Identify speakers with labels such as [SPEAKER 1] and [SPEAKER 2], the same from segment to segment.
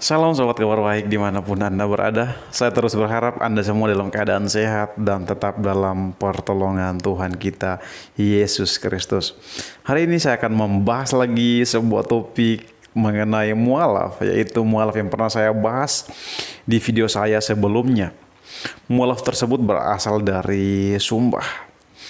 [SPEAKER 1] Salam sobat kabar baik dimanapun Anda berada. Saya terus berharap Anda semua dalam keadaan sehat dan tetap dalam pertolongan Tuhan kita, Yesus Kristus. Hari ini saya akan membahas lagi sebuah topik mengenai mualaf, yaitu mualaf yang pernah saya bahas di video saya sebelumnya. Mualaf tersebut berasal dari Sumba.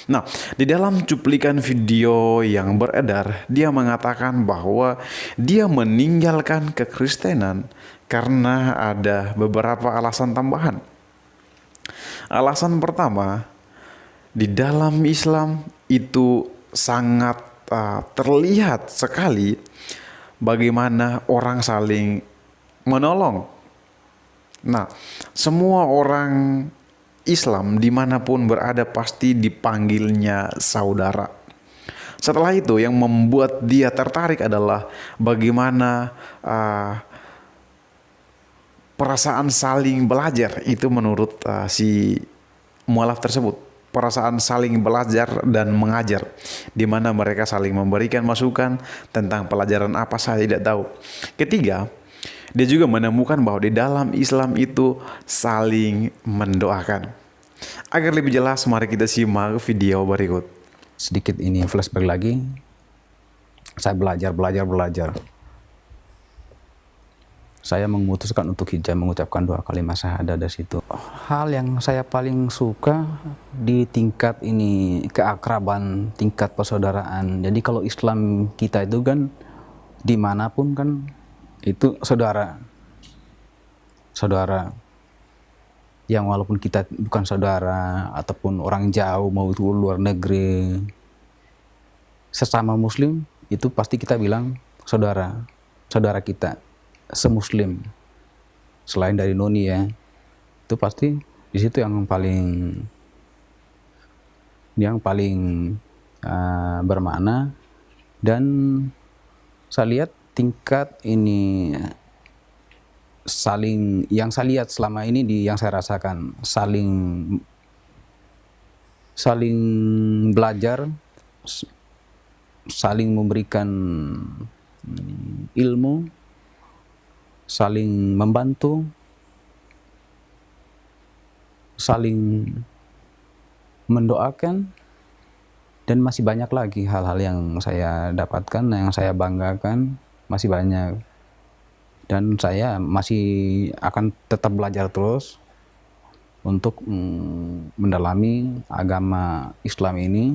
[SPEAKER 1] Nah, di dalam cuplikan video yang beredar, dia mengatakan bahwa dia meninggalkan kekristenan karena ada beberapa alasan tambahan. Alasan pertama, di dalam Islam itu sangat terlihat sekali bagaimana orang saling menolong. Nah, semua orang Islam dimanapun berada pasti dipanggilnya saudara. Setelah itu yang membuat dia tertarik adalah bagaimana perasaan saling belajar itu menurut si mualaf tersebut. Perasaan saling belajar dan mengajar, di mana mereka saling memberikan masukan tentang pelajaran apa saya tidak tahu. Ketiga, dia juga menemukan bahwa di dalam Islam itu saling mendoakan. Agar lebih jelas, mari kita simak video berikut.
[SPEAKER 2] Sedikit ini flashback lagi. Saya belajar. Saya memutuskan untuk hijab, mengucapkan 2 kalimat syahadat dari situ. Hal yang saya paling suka di tingkat ini keakraban, tingkat persaudaraan. Jadi kalau Islam kita itu kan dimanapun kan itu saudara yang walaupun kita bukan saudara ataupun orang jauh mau itu luar negeri, sesama muslim itu pasti kita bilang saudara kita semuslim. Selain dari noni ya, itu pasti di situ yang paling bermakna. Dan saya lihat tingkat ini yang saya lihat selama ini yang saya rasakan saling belajar, saling memberikan ilmu, saling membantu, saling mendoakan, dan masih banyak lagi hal-hal yang saya dapatkan, yang saya banggakan. Masih banyak, dan saya masih akan tetap belajar terus untuk mendalami agama Islam ini,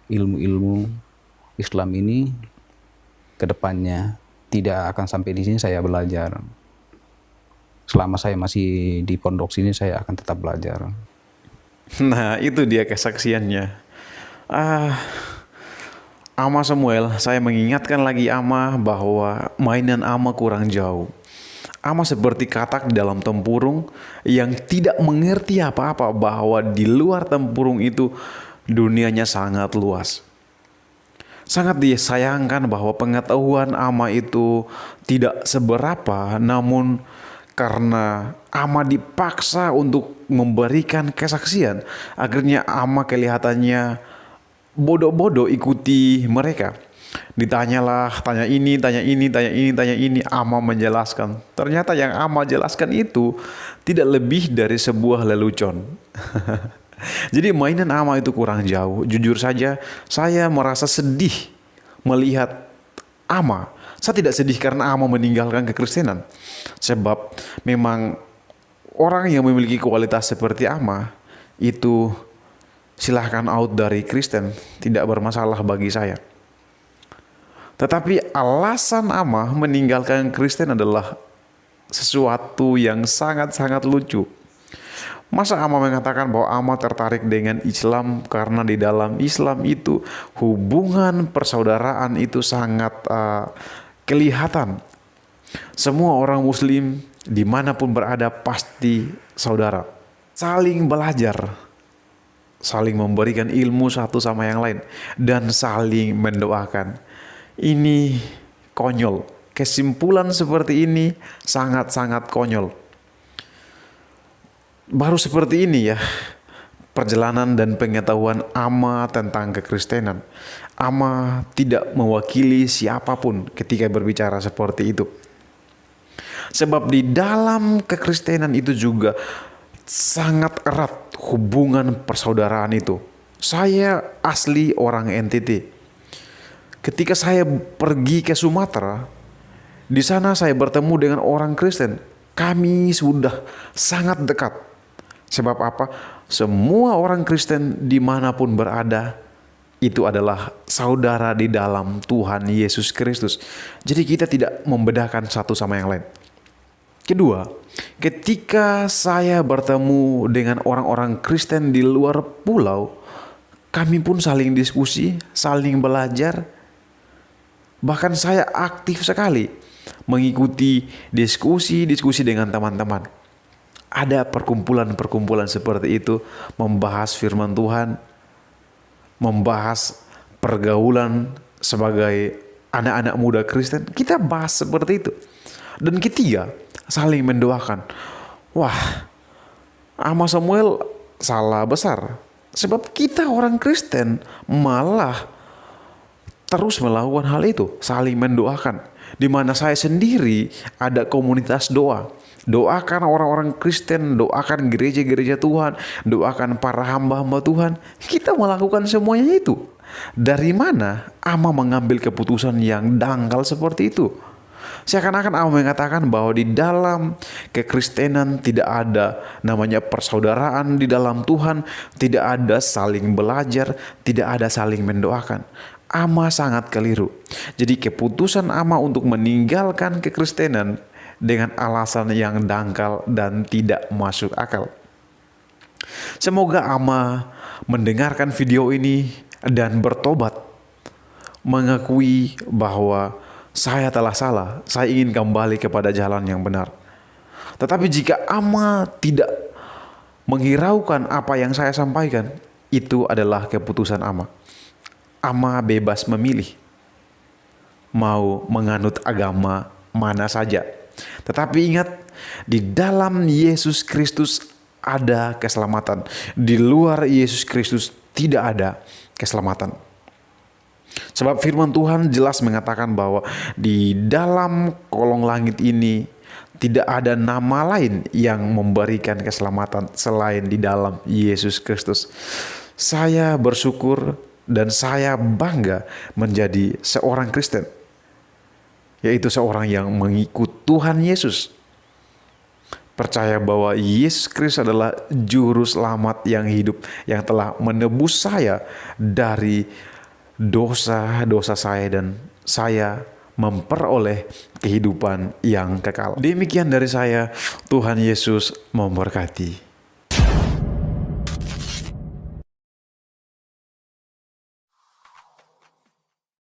[SPEAKER 2] ilmu-ilmu Islam ini ke depannya. Tidak akan sampai di sini saya belajar. Selama saya masih di pondok sini saya akan tetap belajar.
[SPEAKER 1] Nah, itu dia kesaksiannya. Ama Samuel, saya mengingatkan lagi Ama bahwa mainan Ama kurang jauh. Ama seperti katak di dalam tempurung yang tidak mengerti apa-apa bahwa di luar tempurung itu dunianya sangat luas. Sangat disayangkan bahwa pengetahuan Ama itu tidak seberapa, namun karena Ama dipaksa untuk memberikan kesaksian, akhirnya Ama kelihatannya bodoh-bodoh ikuti mereka. Ditanyalah, tanya ini, Ama menjelaskan. Ternyata yang Ama jelaskan itu tidak lebih dari sebuah lelucon. Jadi mainan Ama itu kurang jauh. Jujur saja, saya merasa sedih melihat Ama. Saya tidak sedih karena Ama meninggalkan kekristenan. Sebab memang orang yang memiliki kualitas seperti Ama itu silahkan out dari Kristen, tidak bermasalah bagi saya. Tetapi alasan Ama meninggalkan Kristen adalah sesuatu yang sangat-sangat lucu. Masa Ama mengatakan bahwa Ama tertarik dengan Islam karena di dalam Islam itu hubungan persaudaraan itu sangat kelihatan. Semua orang muslim dimanapun berada pasti saudara. Saling belajar, saling memberikan ilmu satu sama yang lain, dan saling mendoakan. Ini konyol. Kesimpulan seperti ini sangat-sangat konyol. Baru seperti ini ya perjalanan dan pengetahuan Ama tentang kekristenan. Ama tidak mewakili siapapun ketika berbicara seperti itu. Sebab di dalam kekristenan itu juga sangat erat hubungan persaudaraan itu. Saya asli orang NTT. Ketika saya pergi ke Sumatera, di sana saya bertemu dengan orang Kristen. Kami sudah sangat dekat. Sebab apa? Semua orang Kristen dimanapun berada, itu adalah saudara di dalam Tuhan Yesus Kristus. Jadi kita tidak membedakan satu sama yang lain. Kedua, ketika saya bertemu dengan orang-orang Kristen di luar pulau, kami pun saling diskusi, saling belajar. Bahkan saya aktif sekali mengikuti diskusi dengan teman-teman. Ada perkumpulan-perkumpulan seperti itu, membahas firman Tuhan, membahas pergaulan sebagai anak-anak muda Kristen. Kita bahas seperti itu. Dan ketiga, saling mendoakan. Wah, Ama Samuel salah besar. Sebab kita orang Kristen malah terus melakukan hal itu, saling mendoakan. Di mana saya sendiri ada komunitas doa. Doakan orang-orang Kristen, doakan gereja-gereja Tuhan, doakan para hamba-hamba Tuhan. Kita melakukan semuanya itu. Dari mana Ama mengambil keputusan yang dangkal seperti itu? Seakan-akan Ama mengatakan bahwa di dalam kekristenan tidak ada namanya persaudaraan di dalam Tuhan, tidak ada saling belajar, tidak ada saling mendoakan. Ama sangat keliru. Jadi keputusan Ama untuk meninggalkan kekristenan dengan alasan yang dangkal dan tidak masuk akal. Semoga Ama mendengarkan video ini dan bertobat, mengakui bahwa saya telah salah, saya ingin kembali kepada jalan yang benar. Tetapi jika Ama tidak menghiraukan apa yang saya sampaikan, itu adalah keputusan Ama. Ama bebas memilih mau menganut agama mana saja. Tetapi ingat, di dalam Yesus Kristus ada keselamatan. Di luar Yesus Kristus tidak ada keselamatan. Sebab firman Tuhan jelas mengatakan bahwa di dalam kolong langit ini tidak ada nama lain yang memberikan keselamatan selain di dalam Yesus Kristus. Saya bersyukur dan saya bangga menjadi seorang Kristen, yaitu seorang yang mengikut Tuhan Yesus. Percaya bahwa Yesus Kristus adalah juru selamat yang hidup, yang telah menebus saya dari dosa-dosa saya, dan saya memperoleh kehidupan yang kekal. Demikian dari saya, Tuhan Yesus memberkati.